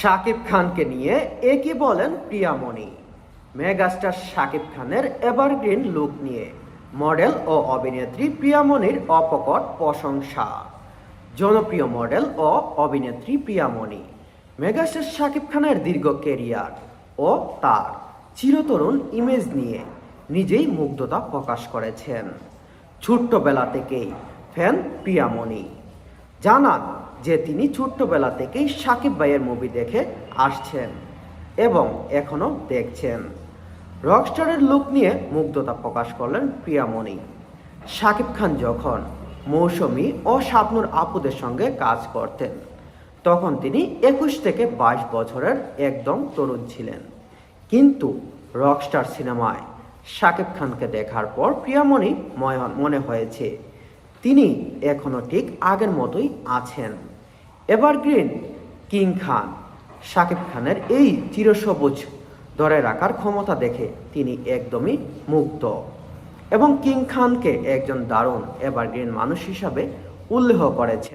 শাকিব খানকে নিয়ে একই বলেন প্রিয়ামণি। মেগাস্টার শাকিব খানের এভারগ্রিন লুক নিয়ে মডেল ও অভিনেত্রী প্রিয়ামণির অকপট প্রশংসা। জনপ্রিয় মডেল ও অভিনেত্রী প্রিয়ামণি মেগাস্টার শাকিব খানের দীর্ঘ ক্যারিয়ার ও তার চিরতরুণ ইমেজ নিয়ে নিজেই মুগ্ধতা প্রকাশ করেছেন। ছোট্টবেলা থেকেই ফ্যান প্রিয়ামণি জানান যে তিনি ছোট্টবেলা থেকেই শাকিব ভাইয়ের মুভি দেখে আসছেন এবং এখনও দেখছেন। রকস্টারের লুক নিয়ে মুগ্ধতা প্রকাশ করলেন প্রিয়ামণি। শাকিব খান যখন মৌসুমী ও শাবনূর আপুদের সঙ্গে কাজ করতেন তখন তিনি 21 থেকে 22 বছরের একদম তরুণ ছিলেন, কিন্তু রকস্টার সিনেমায় শাকিব খানকে দেখার পর প্রিয়ামণি মনে হয়েছে তিনি এখনও ঠিক আগের মতোই আছেন। এভারগ্রিন কিং খান শাকিব খানের এই চিরসবুজ ধরে রাখার ক্ষমতা দেখে তিনি একদমই মুগ্ধ এবং কিং খানকে একজন দারুণ এভারগ্রিন মানুষ হিসাবে উল্লেখ করেছেন।